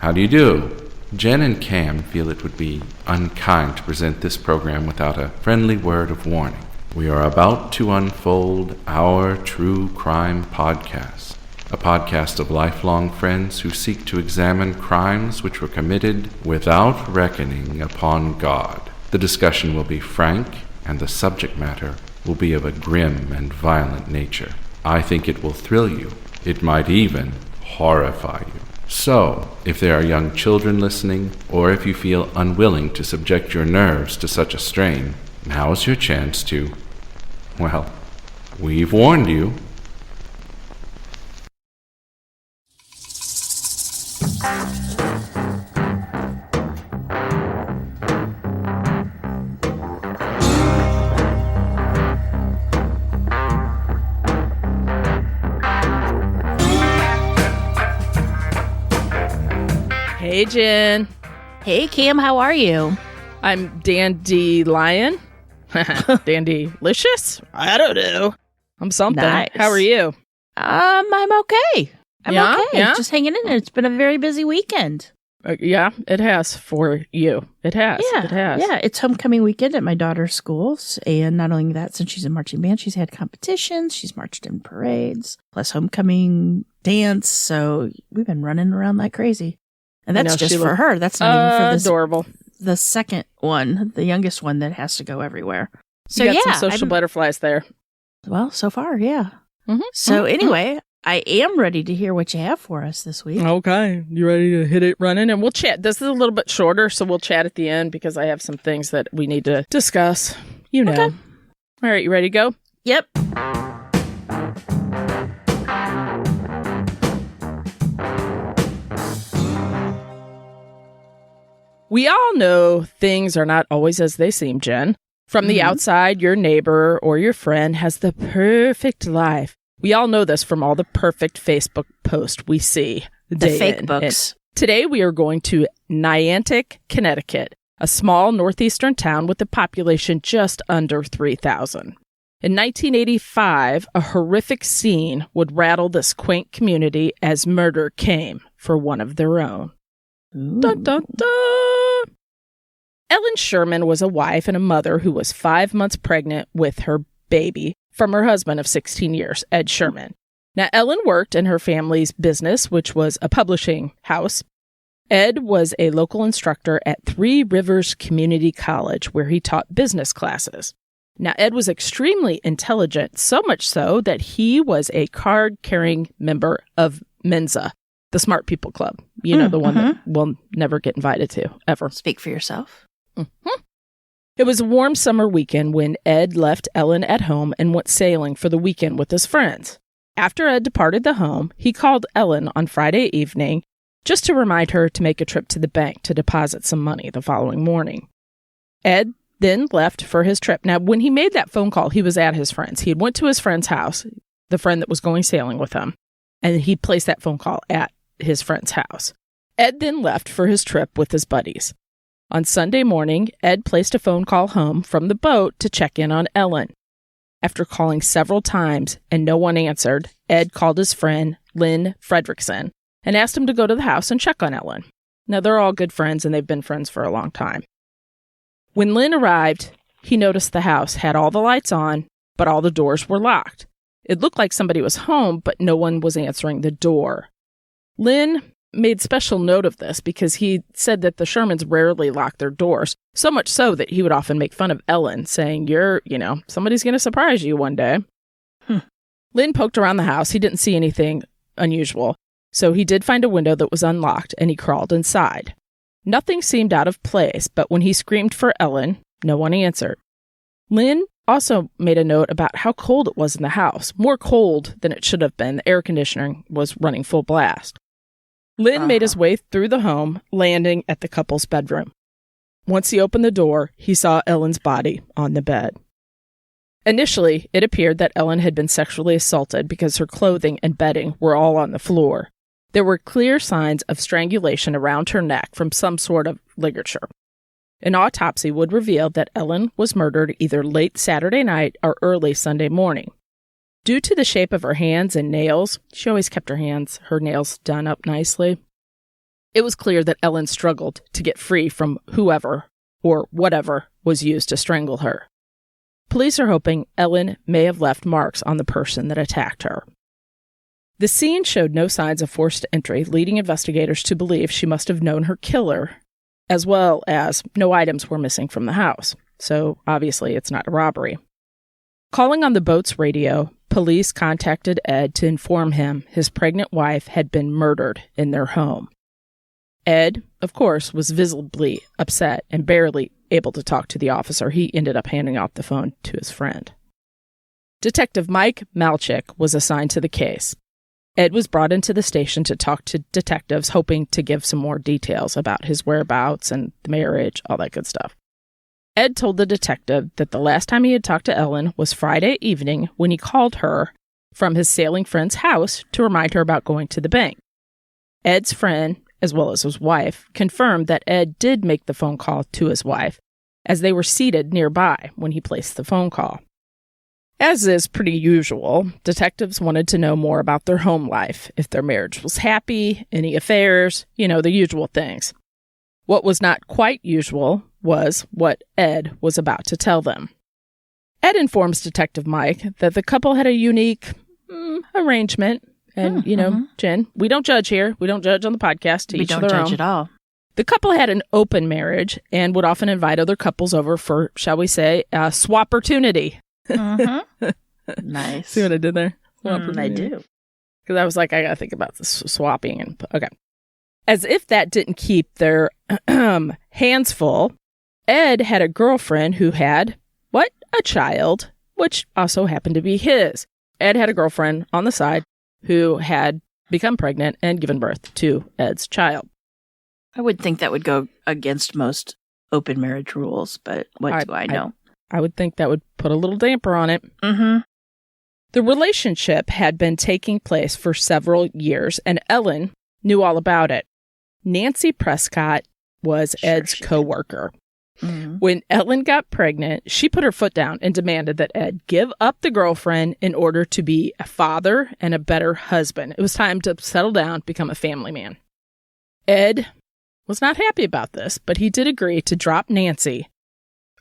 How do you do? Jen and Cam feel it would be unkind to present this program without a friendly word of warning. We are about to unfold our true crime podcast, a podcast of lifelong friends who seek to examine crimes which were committed without reckoning upon God. The discussion will be frank, and the subject matter will be of a grim and violent nature. I think it will thrill you. It might even horrify you. So, if there are young children listening, or if you feel unwilling to subject your nerves to such a strain, now's your chance to, well, we've warned you. Hey, Jen. Hey, Cam, how are you? I'm Dandelion. Dandylicious? I don't know. I'm something. Nice. How are you? I'm okay. I'm okay. Yeah? Just hanging in there. It's been a very busy weekend. Yeah, it has for you. It has. Yeah, it has. Yeah, it's homecoming weekend at my daughter's schools. And not only that, since she's in marching band, she's had competitions. She's marched in parades, plus homecoming dance. So we've been running around like crazy. And that's just for her. That's not even for this, adorable. The second one, the youngest one that has to go everywhere. So you got some social butterflies there. Well, so far, yeah. Mm-hmm. So anyway, I am ready to hear what you have for us this week. Okay. You ready to hit it running? And we'll chat. This is a little bit shorter, so we'll chat at the end because I have some things that we need to discuss. You know. Okay. All right. You ready to go? Yep. We all know things are not always as they seem, Jen. From the outside, your neighbor or your friend has the perfect life. We all know this from all the perfect Facebook posts we see. The fake books. Today, we are going to Niantic, Connecticut, a small northeastern town with a population just under 3,000. In 1985, a horrific scene would rattle this quaint community as murder came for one of their own. Dun, dun, dun. Ellen Sherman was a wife and a mother who was 5 months pregnant with her baby from her husband of 16 years, Ed Sherman. Now, Ellen worked in her family's business, which was a publishing house. Ed was a local instructor at Three Rivers Community College, where he taught business classes. Now, Ed was extremely intelligent, so much so that he was a card-carrying member of Mensa, the Smart People Club. You know, the one that we'll never get invited to, ever. Speak for yourself. Mm-hmm. It was a warm summer weekend when Ed left Ellen at home and went sailing for the weekend with his friends. After Ed departed the home, he called Ellen on Friday evening just to remind her to make a trip to the bank to deposit some money the following morning. Ed then left for his trip. Now, when he made that phone call, he was at his friend's. He had went to his friend's house, the friend that was going sailing with him, and he placed that phone call at his friend's house. Ed then left for his trip with his buddies. On Sunday morning, Ed placed a phone call home from the boat to check in on Ellen. After calling several times and no one answered, Ed called his friend, Lynn Fredrickson, and asked him to go to the house and check on Ellen. Now, they're all good friends, and they've been friends for a long time. When Lynn arrived, he noticed the house had all the lights on, but all the doors were locked. It looked like somebody was home, but no one was answering the door. Lynn made special note of this because he said that the Shermans rarely locked their doors, so much so that he would often make fun of Ellen, saying, somebody's going to surprise you one day. Lynn poked around the house. He didn't see anything unusual, so he did find a window that was unlocked, and he crawled inside. Nothing seemed out of place, but when he screamed for Ellen, no one answered. Lynn also made a note about how cold it was in the house, more cold than it should have been. The air conditioning was running full blast. Lynn made his way through the home, landing at the couple's bedroom. Once he opened the door, he saw Ellen's body on the bed. Initially, it appeared that Ellen had been sexually assaulted because her clothing and bedding were all on the floor. There were clear signs of strangulation around her neck from some sort of ligature. An autopsy would reveal that Ellen was murdered either late Saturday night or early Sunday morning. Due to the shape of her hands and nails, she always kept her nails done up nicely. It was clear that Ellen struggled to get free from whoever or whatever was used to strangle her. Police are hoping Ellen may have left marks on the person that attacked her. The scene showed no signs of forced entry, leading investigators to believe she must have known her killer, as well as no items were missing from the house. So obviously it's not a robbery. Calling on the boat's radio, police contacted Ed to inform him his pregnant wife had been murdered in their home. Ed, of course, was visibly upset and barely able to talk to the officer. He ended up handing off the phone to his friend. Detective Mike Malchik was assigned to the case. Ed was brought into the station to talk to detectives, hoping to give some more details about his whereabouts and the marriage, all that good stuff. Ed told the detective that the last time he had talked to Ellen was Friday evening when he called her from his sailing friend's house to remind her about going to the bank. Ed's friend, as well as his wife, confirmed that Ed did make the phone call to his wife, as they were seated nearby when he placed the phone call. As is pretty usual, detectives wanted to know more about their home life, if their marriage was happy, any affairs, the usual things. What was not quite usual was what Ed was about to tell them. Ed informs Detective Mike that the couple had a unique arrangement. And, Jen, we don't judge here. We don't judge on the podcast. We don't judge at all. The couple had an open marriage and would often invite other couples over for, shall we say, a swap-opportunity. Nice. See what I did there? I do. Because I was like, I got to think about this swapping. Okay. As if that didn't keep their hands full, Ed had a girlfriend who had, a child, which also happened to be his. Ed had a girlfriend on the side who had become pregnant and given birth to Ed's child. I would think that would go against most open marriage rules, but what do I know? I would think that would put a little damper on it. Mm-hmm. The relationship had been taking place for several years, and Ellen knew all about it. Nancy Prescott was Ed's co-worker. Mm-hmm. When Ellen got pregnant, she put her foot down and demanded that Ed give up the girlfriend in order to be a father and a better husband. It was time to settle down, become a family man. Ed was not happy about this, but he did agree to drop Nancy.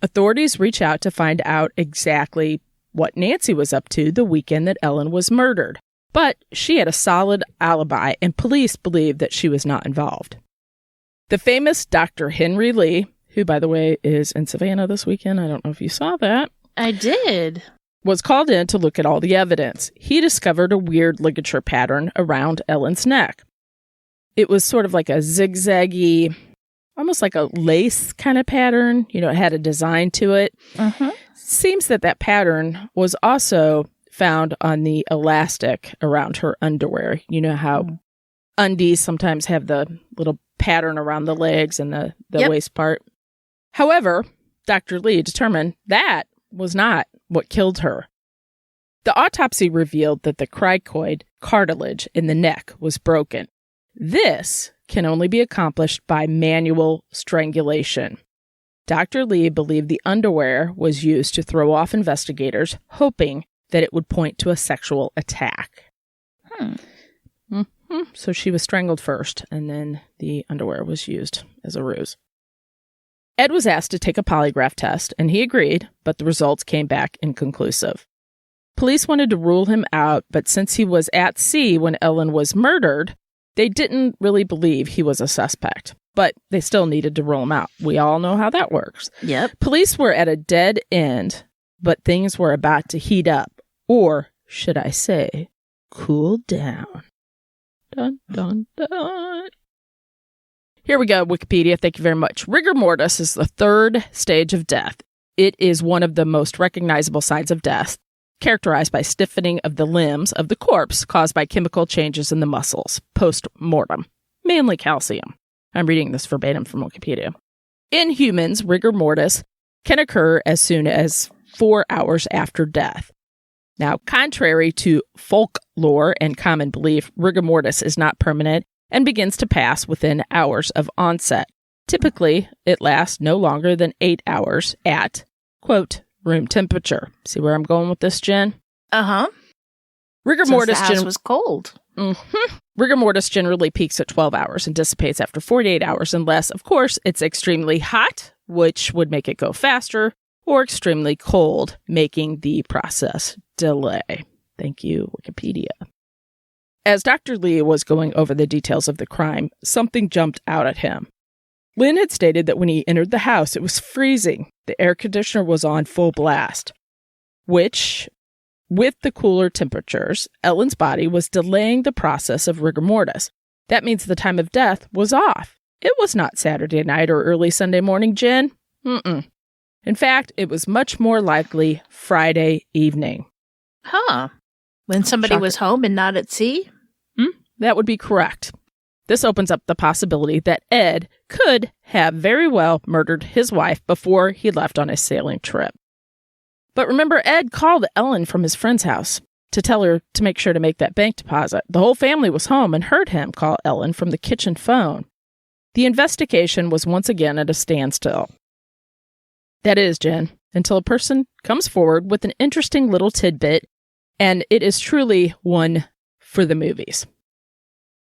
Authorities reached out to find out exactly what Nancy was up to the weekend that Ellen was murdered, but she had a solid alibi, and police believed that she was not involved. The famous Dr. Henry Lee, who, by the way, is in Savannah this weekend, I don't know if you saw that. I did. Was called in to look at all the evidence. He discovered a weird ligature pattern around Ellen's neck. It was sort of like a zigzaggy, almost like a lace kind of pattern. It had a design to it. Mm-hmm. Seems that pattern was also found on the elastic around her underwear. You know how undies sometimes have the little pattern around the legs and the waist part. However, Dr. Lee determined that was not what killed her. The autopsy revealed that the cricoid cartilage in the neck was broken. This can only be accomplished by manual strangulation. Dr. Lee believed the underwear was used to throw off investigators, hoping that it would point to a sexual attack. So she was strangled first, and then the underwear was used as a ruse. Ed was asked to take a polygraph test, and he agreed, but the results came back inconclusive. Police wanted to rule him out, but since he was at sea when Ellen was murdered, they didn't really believe he was a suspect. But they still needed to rule him out. We all know how that works. Yep. Police were at a dead end, but things were about to heat up. Or, should I say, cool down. Dun, dun, dun. Here we go, Wikipedia. Thank you very much. Rigor mortis is the third stage of death. It is one of the most recognizable signs of death, characterized by stiffening of the limbs of the corpse caused by chemical changes in the muscles, post-mortem, mainly calcium. I'm reading this verbatim from Wikipedia. In humans, rigor mortis can occur as soon as 4 hours after death. Now, contrary to folklore and common belief, rigor mortis is not permanent and begins to pass within hours of onset. Typically, it lasts no longer than 8 hours at, quote, room temperature. See where I'm going with this, Jen? Uh-huh. Rigor Since mortis the house was cold. Rigor mortis generally peaks at 12 hours and dissipates after 48 hours unless, of course, it's extremely hot, which would make it go faster, or extremely cold, making the process delay. Thank you, Wikipedia. As Dr. Lee was going over the details of the crime, something jumped out at him. Lynn had stated that when he entered the house, it was freezing. The air conditioner was on full blast, which, with the cooler temperatures, Ellen's body was delaying the process of rigor mortis. That means the time of death was off. It was not Saturday night or early Sunday morning, Jen. In fact, it was much more likely Friday evening. Huh. When somebody was home and not at sea? That would be correct. This opens up the possibility that Ed could have very well murdered his wife before he left on his sailing trip. But remember, Ed called Ellen from his friend's house to tell her to make sure to make that bank deposit. The whole family was home and heard him call Ellen from the kitchen phone. The investigation was once again at a standstill. That is, Jen, until a person comes forward with an interesting little tidbit, and it is truly one for the movies.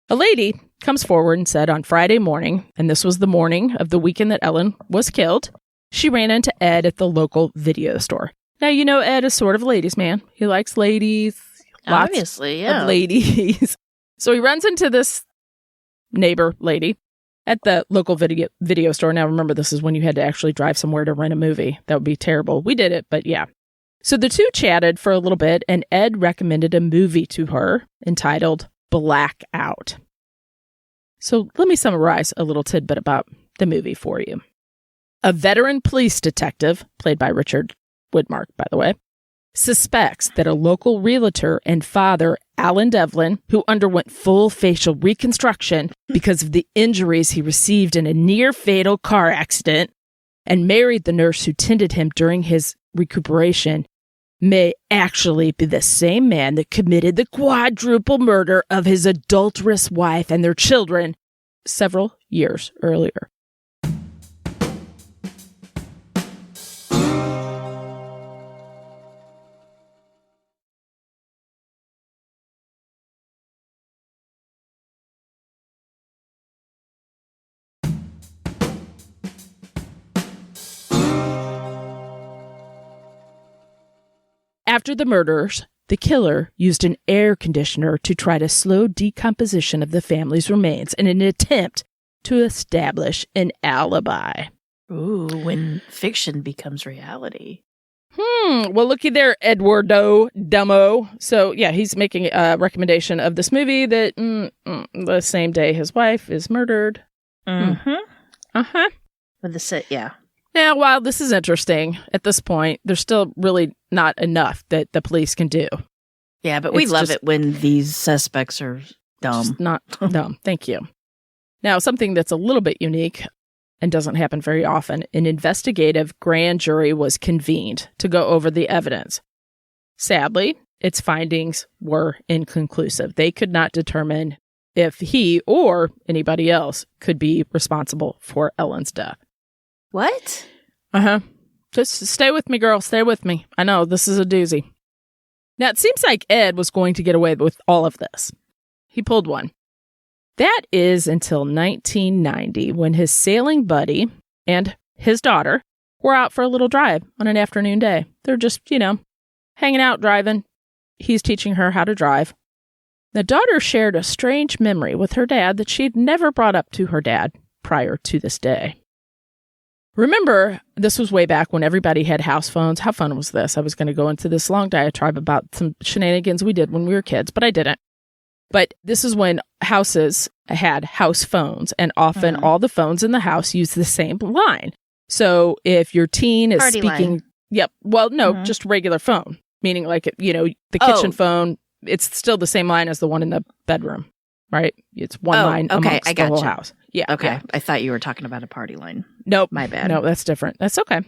A lady comes forward and said on Friday morning, and this was the morning of the weekend that Ellen was killed, she ran into Ed at the local video store. Now, you know Ed is sort of a ladies' man. He likes ladies. Obviously, yeah. Of ladies. So he runs into this neighbor lady at the local video store. Now, remember, this is when you had to actually drive somewhere to rent a movie. That would be terrible. We did it, but yeah. So the two chatted for a little bit, and Ed recommended a movie to her entitled Blackout. So let me summarize a little tidbit about the movie for you. A veteran police detective, played by Richard Widmark, by the way, suspects that a local realtor and father, Alan Devlin, who underwent full facial reconstruction because of the injuries he received in a near-fatal car accident and married the nurse who tended him during his recuperation, may actually be the same man that committed the quadruple murder of his adulterous wife and their children several years earlier. After the murders, the killer used an air conditioner to try to slow decomposition of the family's remains in an attempt to establish an alibi. Ooh, when fiction becomes reality. Well, looky there, Eduardo Dummo. So, yeah, he's making a recommendation of this movie that the same day his wife is murdered. With the set, yeah. Now, while this is interesting, at this point, there's still really not enough that the police can do. Yeah, but we love it when these suspects are dumb. Just not dumb. Thank you. Now, something that's a little bit unique and doesn't happen very often, an investigative grand jury was convened to go over the evidence. Sadly, its findings were inconclusive. They could not determine if he or anybody else could be responsible for Ellen's death. What? Just stay with me, girl. Stay with me. I know, this is a doozy. Now, it seems like Ed was going to get away with all of this. He pulled one. That is until 1990, when his sailing buddy and his daughter were out for a little drive on an afternoon day. They're just, hanging out, driving. He's teaching her how to drive. The daughter shared a strange memory with her dad that she'd never brought up to her dad prior to this day. Remember, this was way back when everybody had house phones. How fun was this? I was going to go into this long diatribe about some shenanigans we did when we were kids, but I didn't. But this is when houses had house phones, and often all the phones in the house use the same line. So if your teen is Party speaking... line. Yep. Well, no, just regular phone, meaning like, the kitchen phone, it's still the same line as the one in the bedroom, right? It's one line amongst the whole house. Yeah. Okay. Yeah. I thought you were talking about a party line. Nope. My bad. No, that's different. That's okay.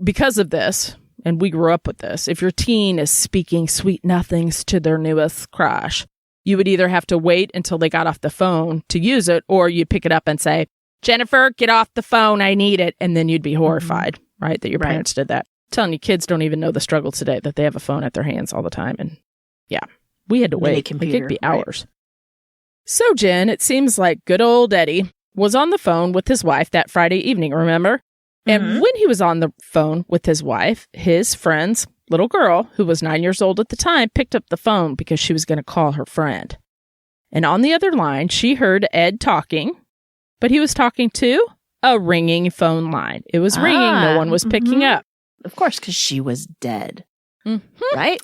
Because of this, and we grew up with this, if your teen is speaking sweet nothings to their newest crush, you would either have to wait until they got off the phone to use it, or you'd pick it up and say, Jennifer, get off the phone. I need it. And then you'd be horrified, right, that your parents did that. I'm telling you, kids don't even know the struggle today that they have a phone at their hands all the time. And yeah, we had to wait. Like, it'd be hours. So, Jen, it seems like good old Eddie was on the phone with his wife that Friday evening, remember? And when he was on the phone with his wife, his friend's little girl, who was 9 years old at the time, picked up the phone because she was going to call her friend. And on the other line, she heard Ed talking, but he was talking to a ringing phone line. It was ringing. No one was picking up. Of course, because she was dead. Right?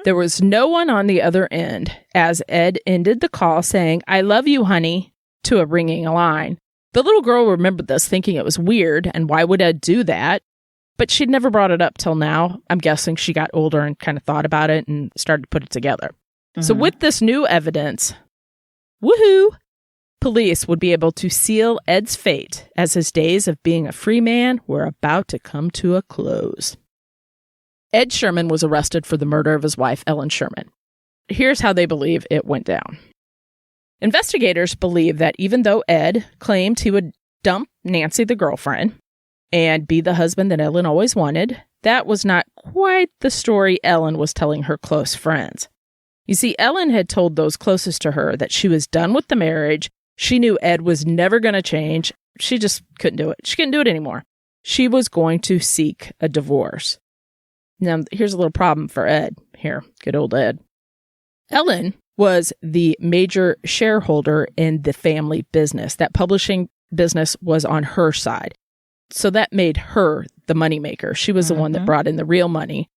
There was no one on the other end as Ed ended the call saying, "I love you, honey," to a ringing line. The little girl remembered this, thinking it was weird, and why would Ed do that? But she'd never brought it up till now. I'm guessing she got older and kind of thought about it and started to put it together. So with this new evidence, woohoo, police would be able to seal Ed's fate as his days of being a free man were about to come to a close. Ed Sherman was arrested for the murder of his wife, Ellen Sherman. Here's how they believe it went down. Investigators believe that even though Ed claimed he would dump Nancy, the girlfriend, and be the husband that Ellen always wanted, that was not quite the story Ellen was telling her close friends. You see, Ellen had told those closest to her that she was done with the marriage. She knew Ed was never going to change. She just couldn't do it. She couldn't do it anymore. She was going to seek a divorce. Now, here's a little problem for Ed here. Good old Ed. Ellen was the major shareholder in the family business. That publishing business was on her side. So that made her the moneymaker. She was the one that brought in the real money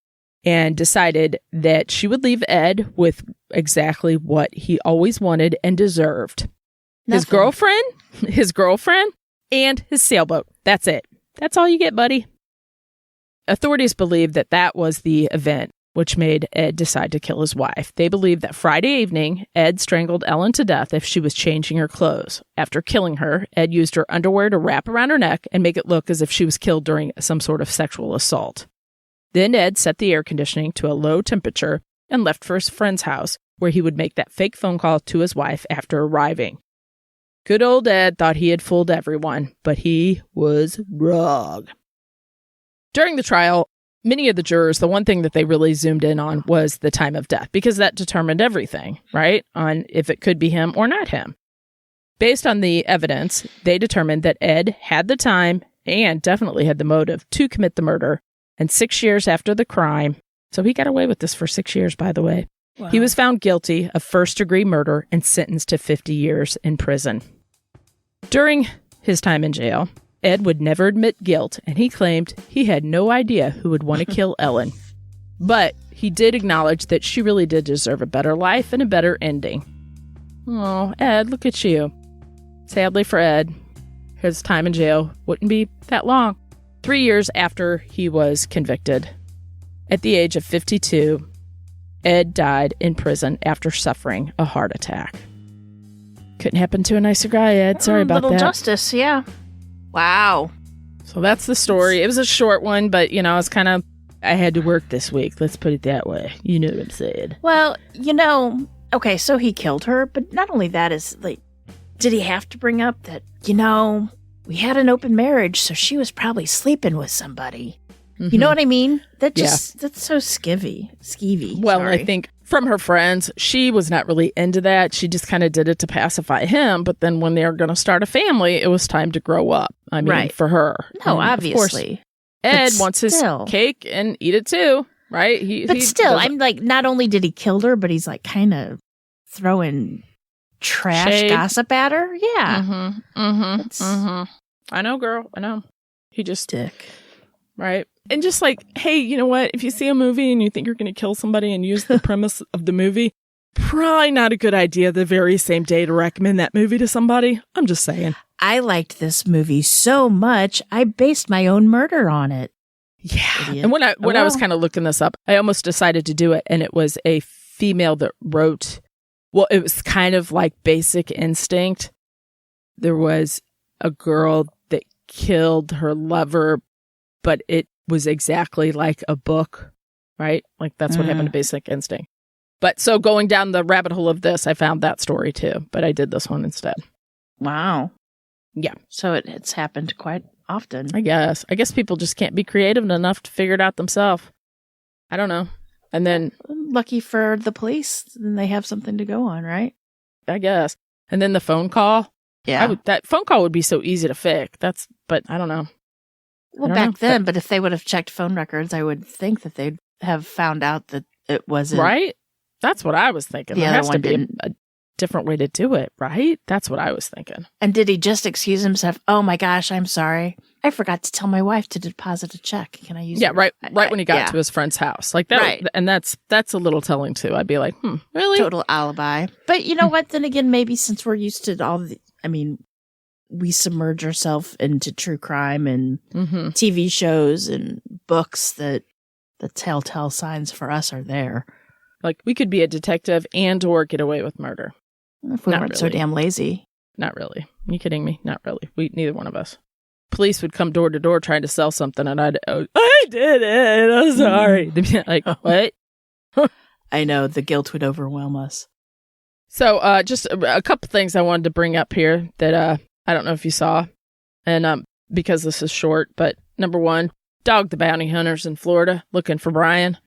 and decided that she would leave Ed with exactly what he always wanted and deserved. His girlfriend, and his sailboat. That's it. That's all you get, buddy. Authorities believe that that was the event which made Ed decide to kill his wife. They believe that Friday evening, Ed strangled Ellen to death if she was changing her clothes. After killing her, Ed used her underwear to wrap around her neck and make it look as if she was killed during some sort of sexual assault. Then Ed set the air conditioning to a low temperature and left for his friend's house, where he would make that fake phone call to his wife after arriving. Good old Ed thought he had fooled everyone, but he was wrong. During the trial, many of the jurors, the one thing that they really zoomed in on was the time of death, because that determined everything, right? On if it could be him or not him. Based on the evidence, they determined that Ed had the time and definitely had the motive to commit the murder. And 6 years after the crime, so he got away with this for 6 years, by the way, he was found guilty of first-degree murder and sentenced to 50 years in prison. During his time in jail, Ed would never admit guilt, and he claimed he had no idea who would want to kill Ellen. But he did acknowledge that she really did deserve a better life and a better ending. Oh, Ed, look at you. Sadly for Ed, his time in jail wouldn't be that long. 3 years after he was convicted, at the age of 52, Ed died in prison after suffering a heart attack. Couldn't happen to a nicer guy, Ed. Sorry about that. Little justice, yeah. Wow. So that's the story. It was a short one, but, it's kind of, I had to work this week. Let's put it that way. You know what I'm saying. Well, okay, so he killed her, but not only that is, did he have to bring up that, we had an open marriage, so she was probably sleeping with somebody. You know what I mean? That's so skeevy. Well, sorry. I think from her friends, she was not really into that. She just kind of did it to pacify him. But then when they were going to start a family, it was time to grow up. I mean, right. For her. No, obviously. Ed wants his cake and eat it too, right? I'm like, not only did he kill her, but he's like kind of throwing trash shade. Gossip at her. Yeah. I know, girl. I know. He just... Dick. Right. And just like, hey, you know what? If you see a movie and you think you're going to kill somebody and use the premise of the movie, probably not a good idea the very same day to recommend that movie to somebody. I'm just saying. I liked this movie so much, I based my own murder on it. Yeah. Idiot. And when I was kind of looking this up, I almost decided to do it. And it was a female that wrote, well, it was kind of like Basic Instinct. There was a girl that killed her lover, but it was exactly like a book, right? Like that's what happened to Basic Instinct. But so going down the rabbit hole of this, I found that story too, but I did this one instead. Wow. Yeah. So it's happened quite often. I guess people just can't be creative enough to figure it out themselves. I don't know. And then lucky for the police, then they have something to go on, right? I guess. And then the phone call. Yeah. That phone call would be so easy to fix. But I don't know. Well, back then, but if they would have checked phone records, I would think that they'd have found out that it wasn't. Right? That's what I was thinking. The there other has to one be didn't. a different way to do it, right? That's what I was thinking. And did he just excuse himself? Oh my gosh, I'm sorry. I forgot to tell my wife to deposit a check. Can I use it? Right when he got to his friend's house. Like that. Right. And that's a little telling too. I'd be like, really? Total alibi. But you know what? Then again, maybe since we're used to we submerge ourselves into true crime and TV shows and books, that the telltale signs for us are there. Like we could be a detective and or get away with murder. If we weren't so damn lazy. Not really. Are you kidding me? Not really. Neither one of us. Police would come door to door trying to sell something, and I did it. I'm sorry. They'd be like, what? I know. The guilt would overwhelm us. So just a couple things I wanted to bring up here that I don't know if you saw, and because this is short, but number one, Dog the Bounty Hunters in Florida looking for Brian.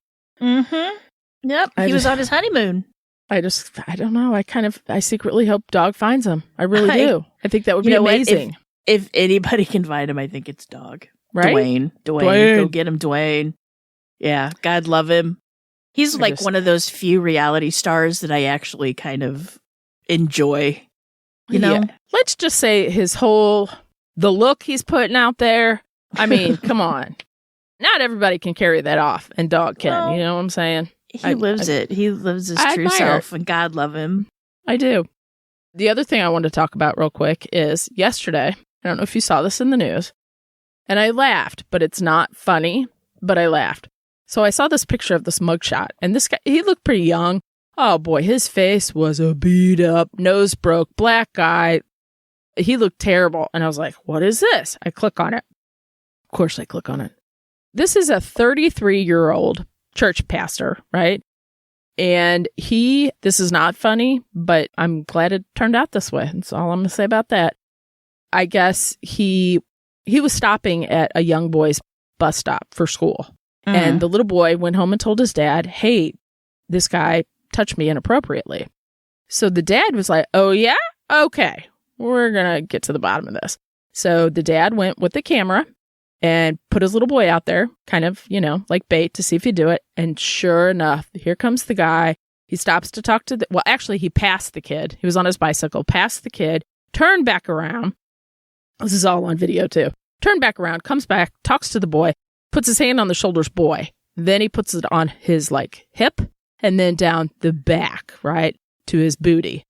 Mm-hmm. Yep. He was on his honeymoon. I don't know. I secretly hope Dog finds him. I really do. I think that would be amazing. If anybody can find him, I think it's Dog. Right? Dwayne. Go get him, Dwayne. Yeah. God love him. He's one of those few reality stars that I actually kind of enjoy. You know? Yeah. Let's just say the look he's putting out there. I mean, come on. Not everybody can carry that off, and Dog can. Well, you know what I'm saying? He lives it. He lives his true self, and God love him. I do. The other thing I wanted to talk about real quick is yesterday, I don't know if you saw this in the news, and I laughed, but it's not funny, but I laughed. So I saw this picture of this mugshot, and this guy, he looked pretty young. Oh boy, his face was a beat up, nose broke, black guy. He looked terrible. And I was like, what is this? I click on it. Of course I click on it. This is a 33-year-old church pastor, right? And this is not funny, but I'm glad it turned out this way. That's all I'm going to say about that. I guess he was stopping at a young boy's bus stop for school. Mm-hmm. And the little boy went home and told his dad, hey, this guy touched me inappropriately. So the dad was like, oh yeah? Okay. We're going to get to the bottom of this. So the dad went with the camera and put his little boy out there, kind of, like bait to see if he'd do it. And sure enough, here comes the guy. He stops to talk to actually, he passed the kid. He was on his bicycle, passed the kid, turned back around. This is all on video too. Turned back around, comes back, talks to the boy, puts his hand on the shoulder's boy. Then he puts it on his hip and then down the back, right, to his booty.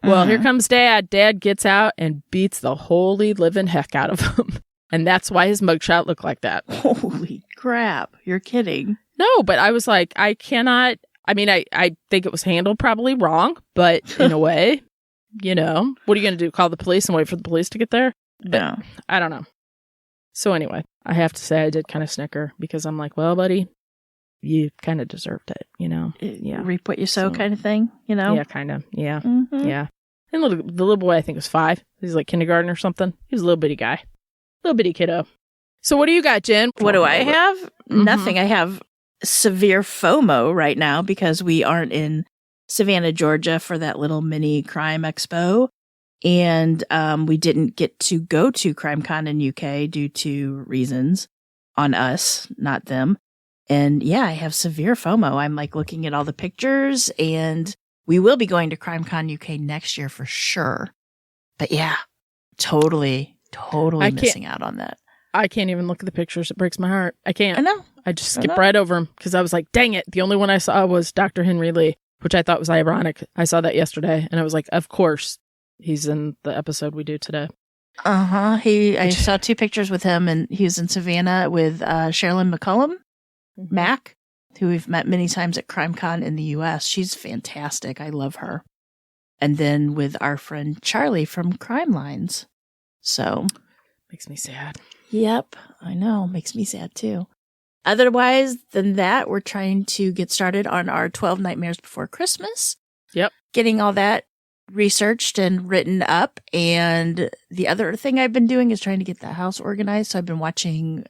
Well, here comes Dad. Dad gets out and beats the holy living heck out of him. And that's why his mugshot looked like that. Holy crap. You're kidding. No, but I was like, I cannot. I mean, I think it was handled probably wrong, but in a way, what are you going to do? Call the police and wait for the police to get there? No. I don't know. So anyway, I have to say I did kind of snicker because I'm like, well, buddy, you kind of deserved it, Yeah. Reap what you sow kind of thing, Yeah, kind of. Yeah. Mm-hmm. Yeah. And the little boy, I think, was 5. He's like kindergarten or something. He was a little bitty guy. Little bitty kiddo. So what do you got, Jen? What do I have? Mm-hmm. Nothing. I have severe FOMO right now because we aren't in Savannah, Georgia for that little mini crime expo. And we didn't get to go to CrimeCon in UK due to reasons on us, not them. And yeah, I have severe FOMO. I'm looking at all the pictures, and we will be going to CrimeCon UK next year for sure. But yeah, totally missing out on that. I can't even look at the pictures. It breaks my heart. I can't. I know. I just skip right over them because I was like, dang it. The only one I saw was Dr. Henry Lee, which I thought was ironic. I saw that yesterday, and I was like, of course, he's in the episode we do today. Uh-huh. I saw 2 pictures with him, and he was in Savannah with Sherilyn McCullum, Mac, who we've met many times at CrimeCon in the U.S. She's fantastic. I love her. And then with our friend Charlie from Crime Lines. So. Makes me sad. Yep. I know. Makes me sad too. Otherwise than that, we're trying to get started on our 12 Nightmares Before Christmas. Yep. Getting all that researched and written up. And the other thing I've been doing is trying to get the house organized. So I've been watching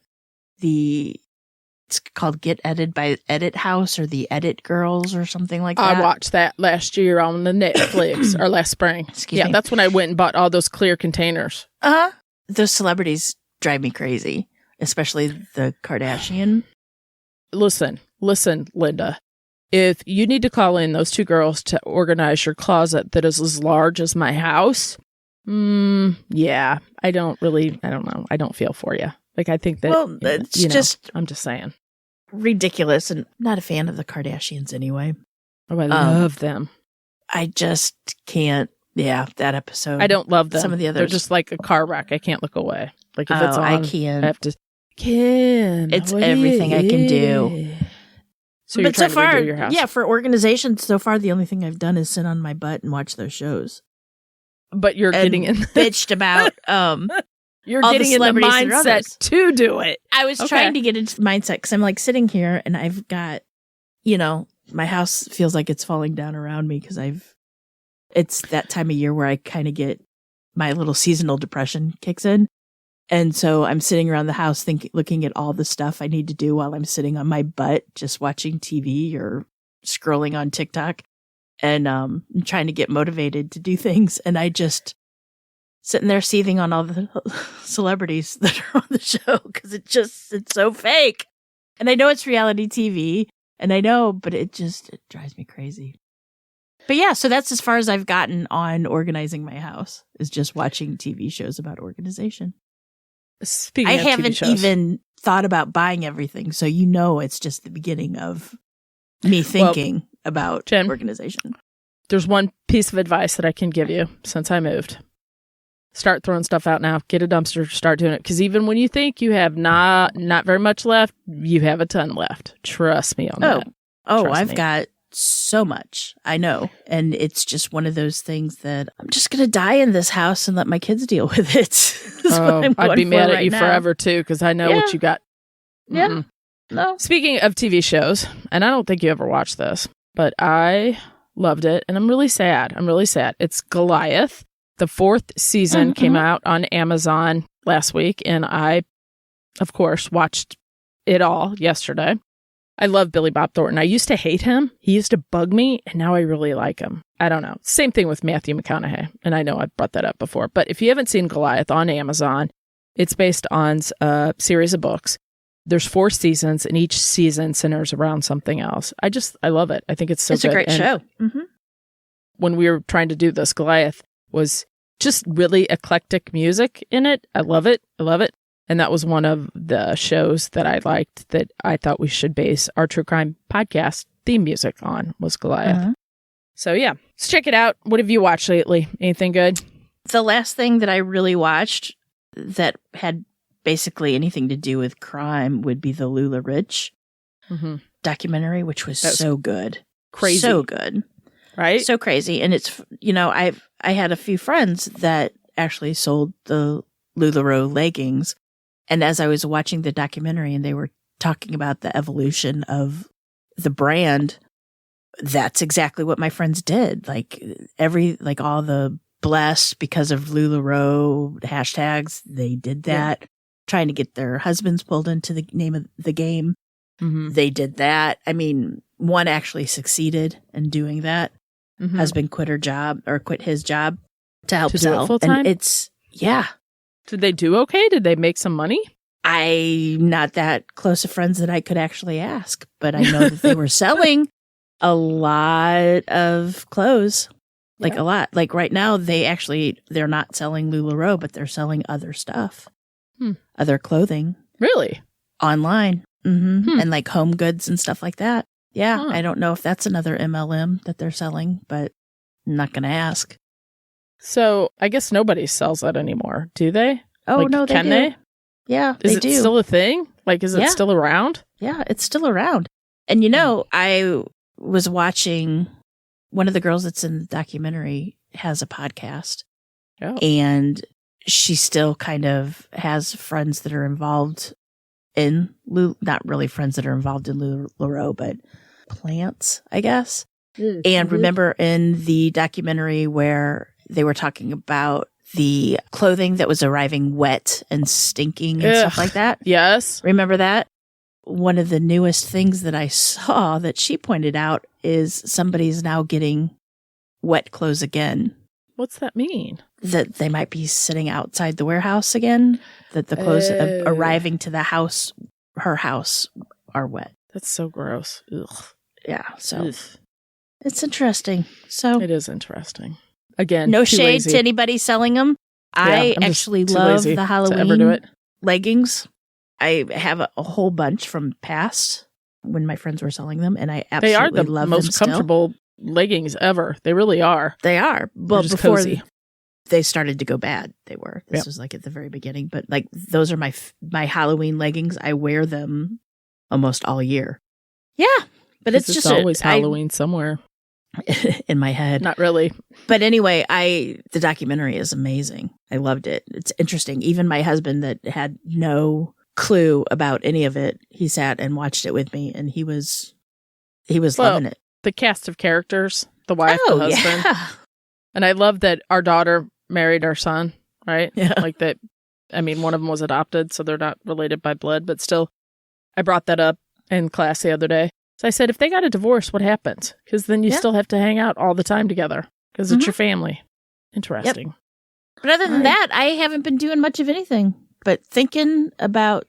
the It's called Get Edited by Edit House or the Edit Girls or something like that. I watched that last year on the Netflix or last spring. Excuse me. That's when I went and bought all those clear containers. Those celebrities drive me crazy, especially the Kardashian. Listen, Linda. If you need to call in those two girls to organize your closet that is as large as my house, yeah, I don't know. I don't feel for you. Like, I think that, well, it's I'm just saying. Ridiculous, and not a fan of the Kardashians anyway. Oh, I love them. I just can't. Yeah, that episode. I don't love them. Some of the others. They're just like a car wreck. I can't look away. Like, if it's on, I can't. I have to. Kim, it's everything I can do. So you're trying to redo your house. Yeah, for organization, so far the only thing I've done is sit on my butt and watch those shows. But you're getting in bitched about you're all getting the in the celebrities mindset to do it. I was trying to get into the mindset because I'm like sitting here and I've got, my house feels like it's falling down around me because it's that time of year where I kind of get my little seasonal depression kicks in. And so I'm sitting around the house looking at all the stuff I need to do while I'm sitting on my butt, just watching TV or scrolling on TikTok and trying to get motivated to do things. And I just sitting there seething on all the celebrities that are on the show because it's so fake. And I know it's reality TV and I know, but it drives me crazy. But yeah, so that's as far as I've gotten on organizing my house is just watching TV shows about organization. Speaking I of haven't TV shows, even thought about buying everything. So, it's just the beginning of me thinking about Jen, organization. There's one piece of advice that I can give you since I moved. Start throwing stuff out now. Get a dumpster. Start doing it. Because even when you think you have not very much left, you have a ton left. Trust me on that. I've got so much. I know. And it's just one of those things that I'm just going to die in this house and let my kids deal with it. I'd be mad at you forever too, because I know what you got. Yeah. No. Speaking of TV shows, and I don't think you ever watched this, but I loved it. And I'm really sad. It's Goliath. The 4th season came out on Amazon last week, and I, of course, watched it all yesterday. I love Billy Bob Thornton. I used to hate him. He used to bug me, and now I really like him. I don't know. Same thing with Matthew McConaughey, and I know I've brought that up before. But if you haven't seen Goliath on Amazon, it's based on a series of books. There's 4 seasons, and each season centers around something else. I love it. I think it's so good. It's a great show. Mm-hmm. When we were trying to do this, Goliath was just really eclectic music in it. I love it. And that was one of the shows that I liked that I thought we should base our true crime podcast theme music on was Goliath. Uh-huh. So yeah, let's check it out. What have you watched lately? Anything good? The last thing that I really watched that had basically anything to do with crime would be the Lula Rich documentary, which was so good. Crazy. So good. Right? So crazy. And it's, I had a few friends that actually sold the LuLaRoe leggings. And as I was watching the documentary and they were talking about the evolution of the brand, that's exactly what my friends did. Like all the blessed because of LuLaRoe hashtags, they did that. Trying to get their husbands pulled into the name of the game. Mm-hmm. They did that. I mean, one actually succeeded in doing that. Mm-hmm. Husband quit his job to help sell. Do it full time? And Did they do okay? Did they make some money? I'm not that close of friends that I could actually ask, but I know that they were selling a lot of clothes. Like a lot. Like right now, they're not selling LuLaRoe, but they're selling other stuff. Other clothing. Really? Online. Mm-hmm. And like home goods and stuff like that. Yeah. I don't know if that's another MLM that they're selling, but I'm not going to ask. So I guess nobody sells that anymore, do they? Oh, no, they do. Can they? Yeah, is they do. Is it still a thing? Like, is it still around? Yeah, it's still around. And I was watching one of the girls that's in the documentary has a podcast. Oh. And she still kind of has friends that are involved in not really friends that are involved in LuLaRoe, but plants, I guess. Mm-hmm. And remember in the documentary where they were talking about the clothing that was arriving wet and stinking and stuff like that? Yes. Remember that? one of the newest things that I saw that she pointed out is somebody's now getting wet clothes again. What's that mean? That they might be sitting outside the warehouse again. That the clothes arriving to the house, her house, are wet. That's so gross. Ugh. Yeah, so it's interesting. So it is interesting. Again, no shade lazy to anybody selling them. Yeah, I actually love the Halloween leggings. I have a whole bunch from past when my friends were selling them, and I absolutely love them. They are the most comfortable leggings ever. They really are. They are. Well, before cozy. They started to go bad, they were. This was like at the very beginning, but like those are my Halloween leggings. I wear them almost all year. Yeah, but it's just always Halloween somewhere in my head. Not really. But anyway, the documentary is amazing. I loved it. It's interesting. Even my husband that had no clue about any of it, he sat and watched it with me, and he was loving it. The cast of characters, the wife, the husband. Yeah. And I love that our daughter married our son, right? Yeah. Like that. I mean, one of them was adopted, so they're not related by blood, but still, I brought that up in class the other day. So I said, if they got a divorce, what happens? Because then you still have to hang out all the time together because it's your family. Interesting. Yep. But other than that, I haven't been doing much of anything but thinking about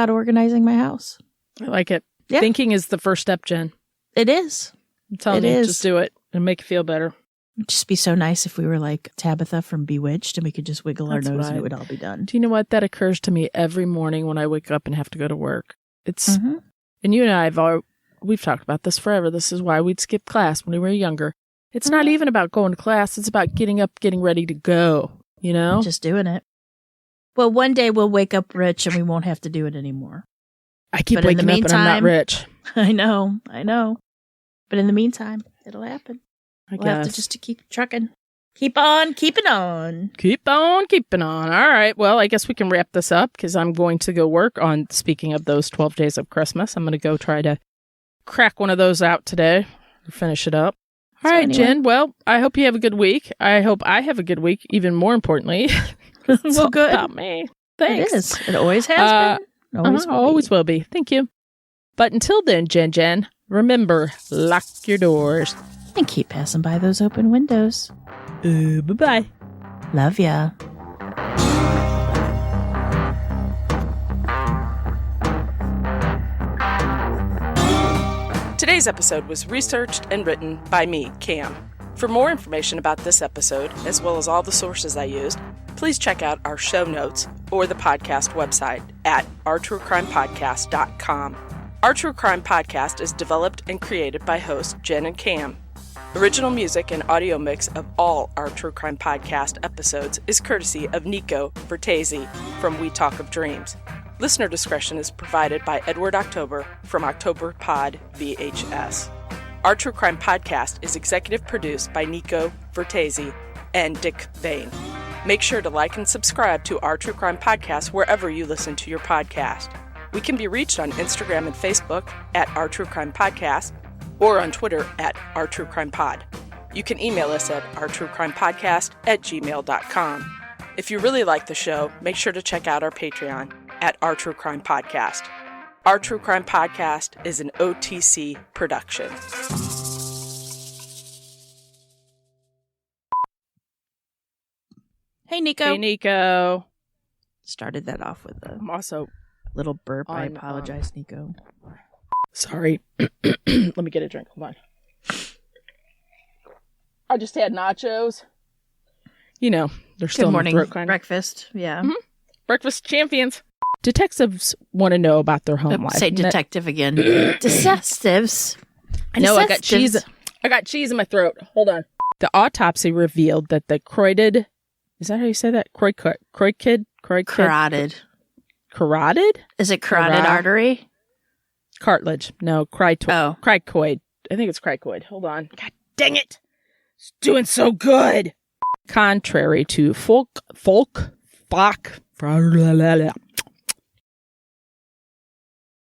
organizing my house. I like it. Yeah. Thinking is the first step, Jen. It is. I'm telling you, just do it and make you feel better. It'd just be so nice if we were like Tabitha from Bewitched and we could just wiggle our nose and it would all be done. Do you know what? That occurs to me every morning when I wake up and have to go to work. It's, and you and I we've talked about this forever. This is why we'd skip class when we were younger. It's not even about going to class. It's about getting up, getting ready to go, you know? Just doing it. Well, one day we'll wake up rich and we won't have to do it anymore. I keep waking up and I'm not rich. I know. But in the meantime, it'll happen. We'll have to just keep trucking. Keep on keeping on. Keep on keeping on. All right. Well, I guess we can wrap this up because I'm going to go work on, speaking of those 12 days of Christmas, I'm going to go try to crack one of those out today and finish it up. All right, anyway. Jen. Well, I hope you have a good week. I hope I have a good week, even more importantly. It's well, good. About me. Thanks. It is. It always has been. Always will be. Thank you. But until then, Jen, remember, lock your doors. And keep passing by those open windows. Bye-bye. Love ya. Today's episode was researched and written by me, Cam. For more information about this episode, as well as all the sources I used, please check out our show notes or the podcast website at ourtruecrimepodcast.com. Our True Crime Podcast is developed and created by hosts Jen and Cam. Original music and audio mix of all our True Crime Podcast episodes is courtesy of Nico Vertesi from We Talk of Dreams. Listener discretion is provided by Edward October from October Pod VHS. Our True Crime Podcast is executive produced by Nico Vertesi and Dick Vane. Make sure to like and subscribe to Our True Crime Podcast wherever you listen to your podcast. We can be reached on Instagram and Facebook at Our True Crime Podcast or on Twitter at Our True Crime Pod. You can email us at ourtruecrimepodcast@gmail.com. If you really like the show, make sure to check out our Patreon at Our True Crime Podcast. Our True Crime Podcast is an OTC production. Hey, Nico. Hey, Nico. Started that off with a also little burp. I apologize, Nico. Sorry. Let me get a drink. Hold on. I just had nachos. You know, they're still morning in my throat, kind of. Breakfast. Yeah. Mm-hmm. Breakfast champions. Detectives want to know about their home life. Say detective again. Detectives. I know. I got cheese. I got cheese in my throat. Hold on. The autopsy revealed that the carotid. Is that how you say that? Carotid. Carotid? Is it carotid artery? Cartilage. No, cricoid. I think it's cricoid. Hold on. God dang it. It's doing so good. Contrary to folk,